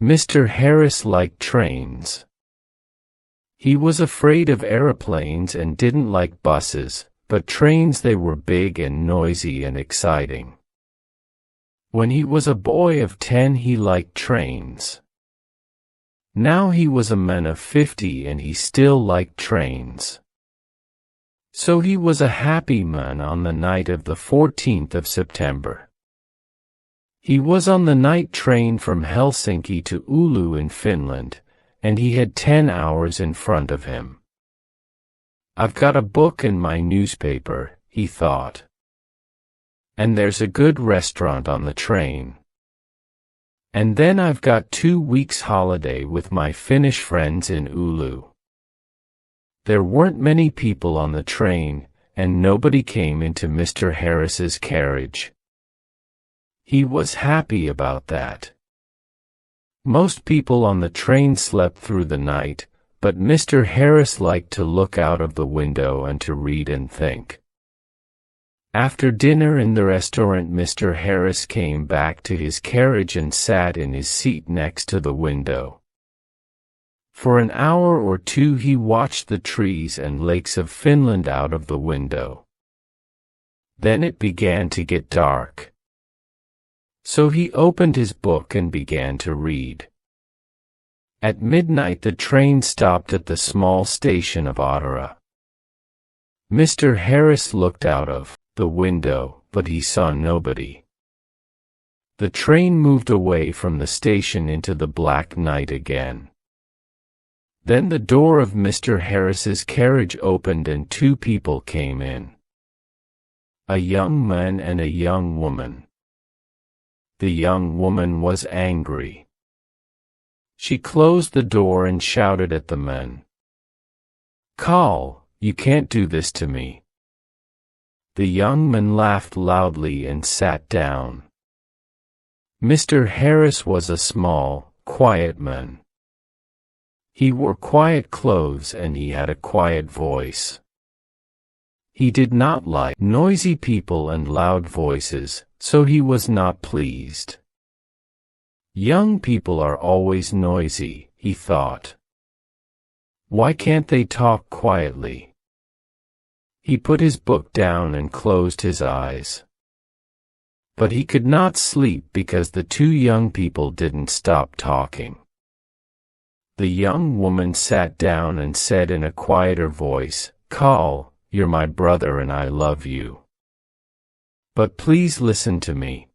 Mr. Harris liked trains. He was afraid of aeroplanes and didn't like buses, but trains, they were big and noisy and exciting. When he was a boy of 10, he liked trains. Now he was a man of 50 and he still liked trains. So he was a happy man on the night of the 14th of September. He was on the night train from Helsinki to Oulu in Finland, and he had 10 hours in front of him. I've got a book and my newspaper, he thought. And there's a good restaurant on the train. And then I've got 2 weeks holiday with my Finnish friends in Oulu. There weren't many people on the train, and nobody came into Mr. Harris's carriage. He was happy about that. Most people on the train slept through the night, but Mr. Harris liked to look out of the window and to read and think. After dinner in the restaurant, Mr. Harris came back to his carriage and sat in his seat next to the window. For an hour or two he watched the trees and lakes of Finland out of the window. Then it began to get dark. So he opened his book and began to read. At midnight the train stopped at the small station of Ottara. Mr. Harris looked out of the window, but he saw nobody. The train moved away from the station into the black night again. Then the door of Mr. Harris's carriage opened and 2 people came in. A young man and a young woman. The young woman was angry. She closed the door and shouted at the men. "Carl, you can't do this to me." The young man laughed loudly and sat down. Mr. Harris was a small, quiet man. He wore quiet clothes and he had a quiet voice. He did not like noisy people and loud voices, so he was not pleased. Young people are always noisy, he thought. Why can't they talk quietly? He put his book down and closed his eyes. But he could not sleep because the 2 young people didn't stop talking. The young woman sat down and said in a quieter voice, "Carl, you're my brother and I love you. But please listen to me.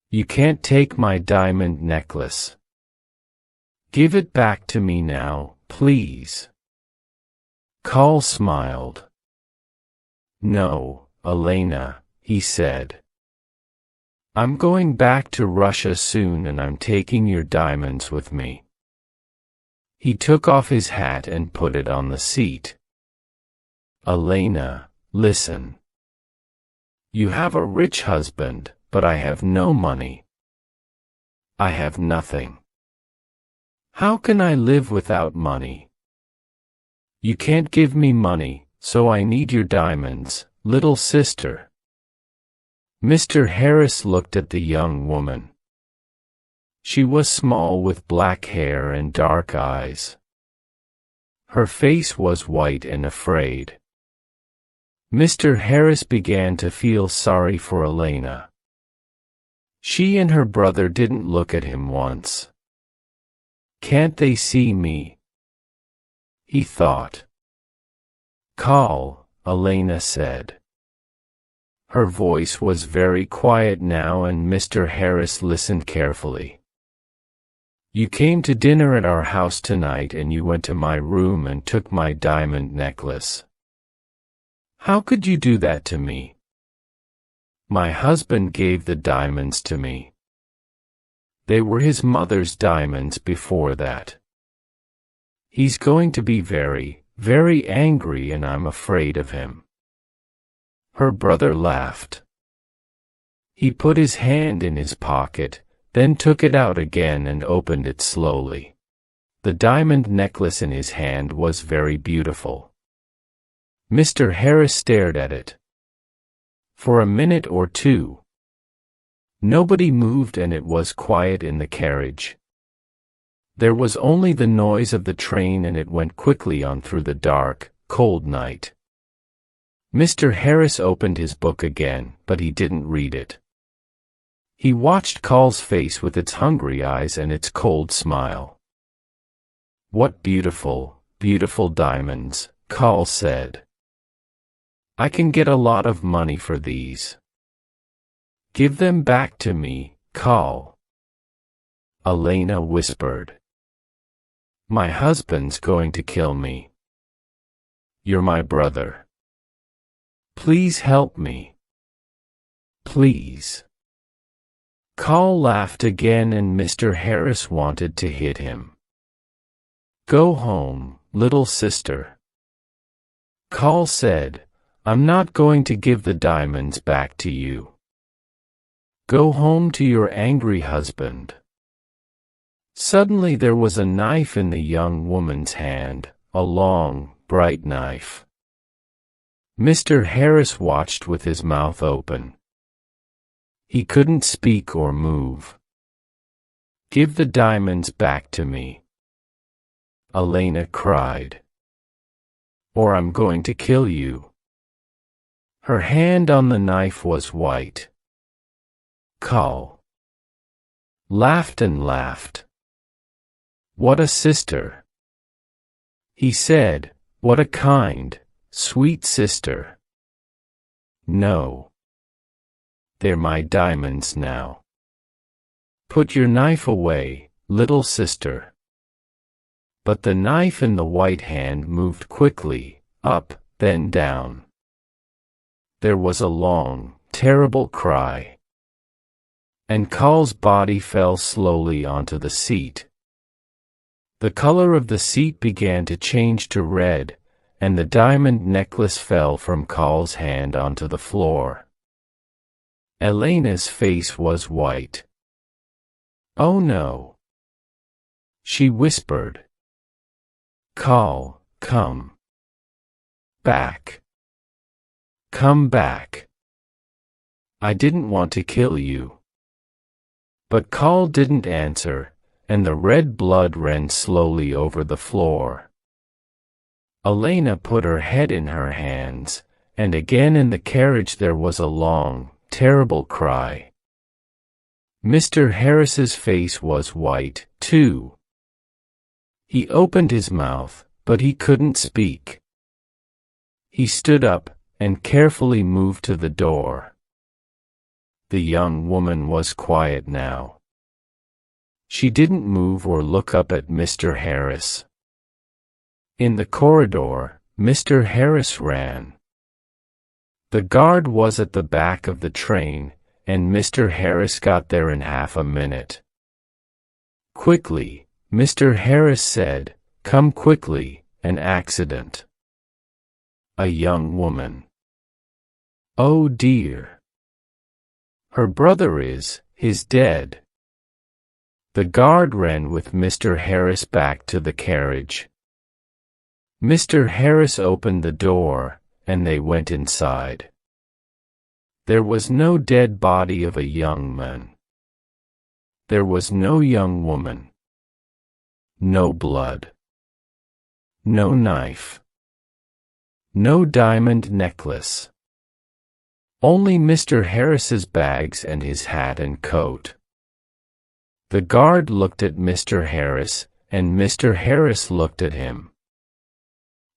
You can't take my diamond necklace. Give it back to me now, please." Carl smiled. "No, Elena," he said. "I'm going back to Russia soon and I'm taking your diamonds with me." He took off his hat and put it on the seat. "Elena, listen. You have a rich husband, but I have no money. I have nothing. How can I live without money? You can't give me money, so I need your diamonds, little sister." Mr. Harris looked at the young woman. She was small with black hair and dark eyes. Her face was white and afraid. Mr. Harris began to feel sorry for Elena. She and her brother didn't look at him once. "Can't they see me?" he thought. "Carl," Elena said. Her voice was very quiet now and Mr. Harris listened carefully. "You came to dinner at our house tonight and you went to my room and took my diamond necklace. How could you do that to me? My husband gave the diamonds to me. They were his mother's diamonds before that. He's going to be very, very angry and I'm afraid of him." Her brother laughed. He put his hand in his pocket, then took it out again and opened it slowly. The diamond necklace in his hand was very beautiful. Mr. Harris stared at it. For a minute or two. Nobody moved and it was quiet in the carriage. There was only the noise of the train, and it went quickly on through the dark, cold night. Mr. Harris opened his book again, but he didn't read it. He watched Carl's face with its hungry eyes and its cold smile. "What beautiful, beautiful diamonds," Carl said. "I can get a lot of money for these." "Give them back to me, Carl," Elena whispered. "My husband's going to kill me. You're my brother. Please help me. Please." Carl laughed again, and Mr. Harris wanted to hit him. "Go home, little sister," Carl said. "I'm not going to give the diamonds back to you. Go home to your angry husband." Suddenly there was a knife in the young woman's hand, a long, bright knife. Mr. Harris watched with his mouth open. He couldn't speak or move. "Give the diamonds back to me," Elena cried, "or I'm going to kill you." Her hand on the knife was white. Carl laughed and laughed. "What a sister," he said. "What a kind, sweet sister." "No. They're my diamonds now. Put your knife away, little sister." But the knife in the white hand moved quickly, up, then down. There was a long, terrible cry. And Carl's body fell slowly onto the seat. The color of the seat began to change to red, and the diamond necklace fell from Carl's hand onto the floor. Elena's face was white. "Oh no," she whispered. "Carl, come back. Come back. I didn't want to kill you." But Carl didn't answer, and the red blood ran slowly over the floor. Elena put her head in her hands, and again in the carriage there was a long, terrible cry. Mr. Harris's face was white, too. He opened his mouth, but he couldn't speak. He stood up, and carefully moved to the door. The young woman was quiet now. She didn't move or look up at Mr. Harris. In the corridor, Mr. Harris ran. The guard was at the back of the train, and Mr. Harris got there in half a minute. Quickly, Mr. Harris said, "Come quickly, an accident. A young woman. Oh dear. Her brother is dead." The guard ran with Mr. Harris back to the carriage. Mr. Harris opened the door, and they went inside. There was no dead body of a young man. There was no young woman. No blood. No knife. No diamond necklace. Only Mr. Harris's bags and his hat and coat. The guard looked at Mr. Harris, and Mr. Harris looked at him.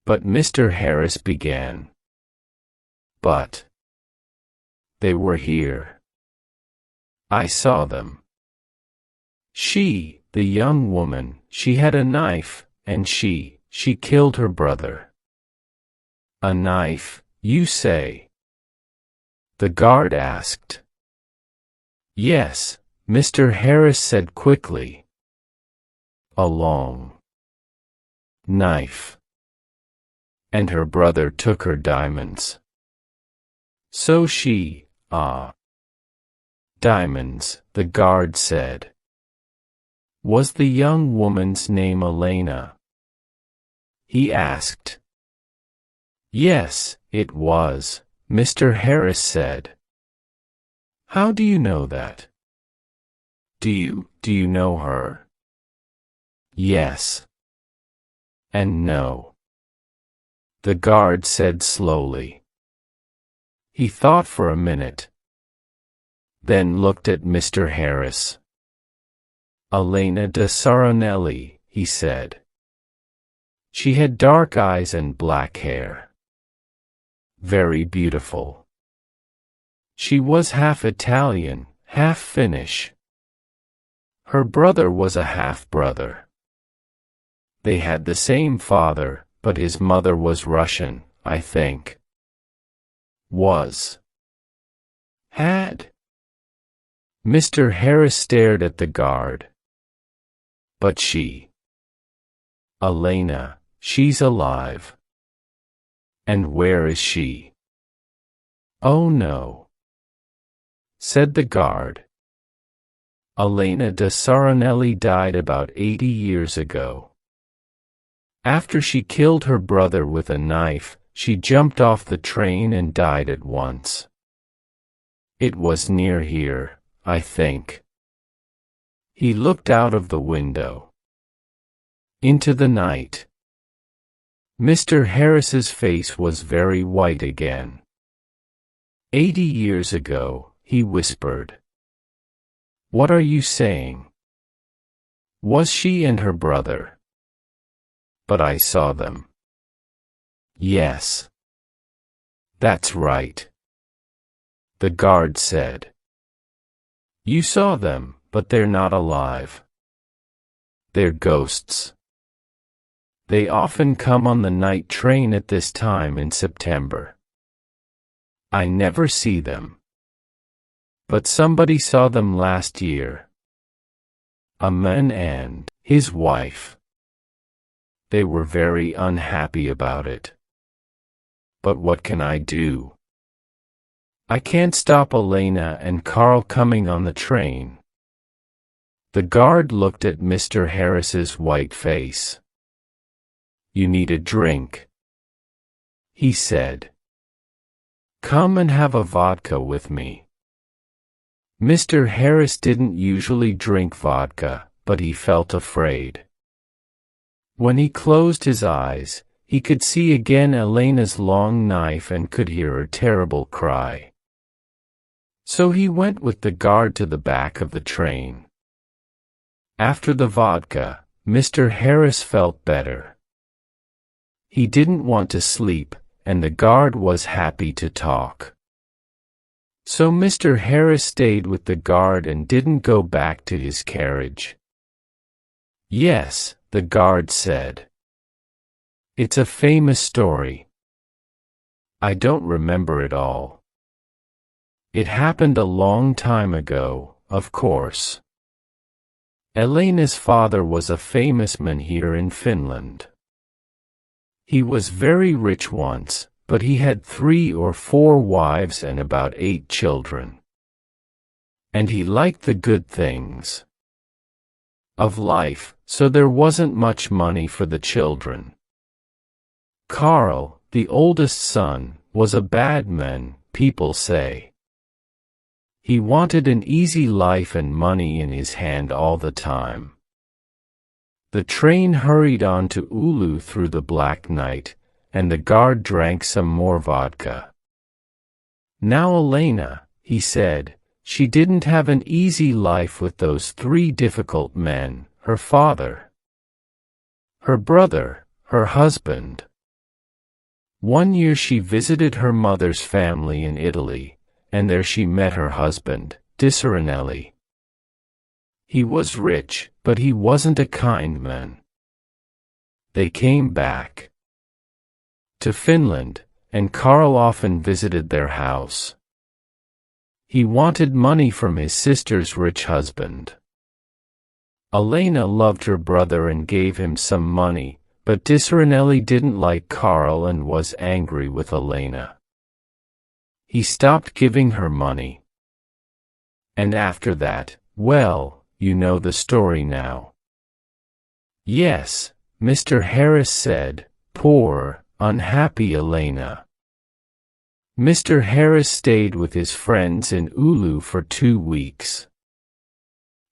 But Mr. Harris began. "But they were here. I saw them. She, the young woman, she had a knife, and she killed her brother." "A knife, you say?" the guard asked. "Yes," Mr. Harris said quickly. "A long knife. And her brother took her diamonds." "So she, diamonds," the guard said. "Was the young woman's name Elena?" he asked. "Yes, it was," Mr. Harris said. "How do you know that? Do you know her?" Yes. And no. The guard said slowly. He thought for a minute. Then looked at Mr. Harris. Elena de Saronelli, he said. She had dark eyes and black hair. Very beautiful. She was half Italian, half Finnish. Her brother was a half-brother. They had the same father, but his mother was Russian, I think. Was. Had. Mr. Harris stared at the guard. But she. Elena, she's alive. And where is she? Oh no. Said the guard. Elena de Saronelli died about 80 years ago. After she killed her brother with a knife, she jumped off the train and died at once. It was near here, I think. He looked out of the window. Into the night. Mr. Harris's face was very white again. 80 years ago, he whispered. What are you saying? Was she and her brother? But I saw them. Yes. That's right. The guard said. You saw them, but they're not alive. They're ghosts. They often come on the night train at this time in September. I never see them. But somebody saw them last year. A man and his wife. They were very unhappy about it. But what can I do? I can't stop Elena and Carl coming on the train. The guard looked at Mr. Harris's white face. You need a drink, he said. Come and have a vodka with me. Mr. Harris didn't usually drink vodka, but he felt afraid. When he closed his eyes, he could see again Elena's long knife and could hear her terrible cry. So he went with the guard to the back of the train. After the vodka, Mr. Harris felt better. He didn't want to sleep, and the guard was happy to talk. So Mr. Harris stayed with the guard and didn't go back to his carriage. Yes, the guard said. It's a famous story. I don't remember it all. It happened a long time ago, of course. Elena's father was a famous man here in Finland. He was very rich once, but he had 3 or 4 wives and about 8 children. And he liked the good things of life, so there wasn't much money for the children. Carl, the oldest son, was a bad man, people say. He wanted an easy life and money in his hand all the time. The train hurried on to Oulu through the black night, and the guard drank some more vodka. Now Elena, he said, she didn't have an easy life with those 3 difficult men, her father, her brother, her husband. One year she visited her mother's family in Italy, and there she met her husband, Disaronelli. He was rich, but he wasn't a kind man. They came back to Finland, and Carl often visited their house. He wanted money from his sister's rich husband. Elena loved her brother and gave him some money, but Disaronelli didn't like Carl and was angry with Elena. He stopped giving her money. And after that, well, you know the story now. Yes, Mr. Harris said, poor, unhappy Elena. Mr. Harris stayed with his friends in Oulu for 2 weeks.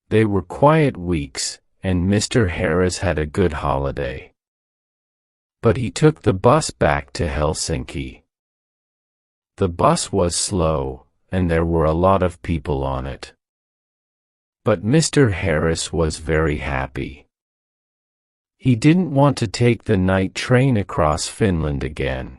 They were quiet weeks, and Mr. Harris had a good holiday. But he took the bus back to Helsinki. The bus was slow, and there were a lot of people on it. But Mr. Harris was very happy. He didn't want to take the night train across Finland again.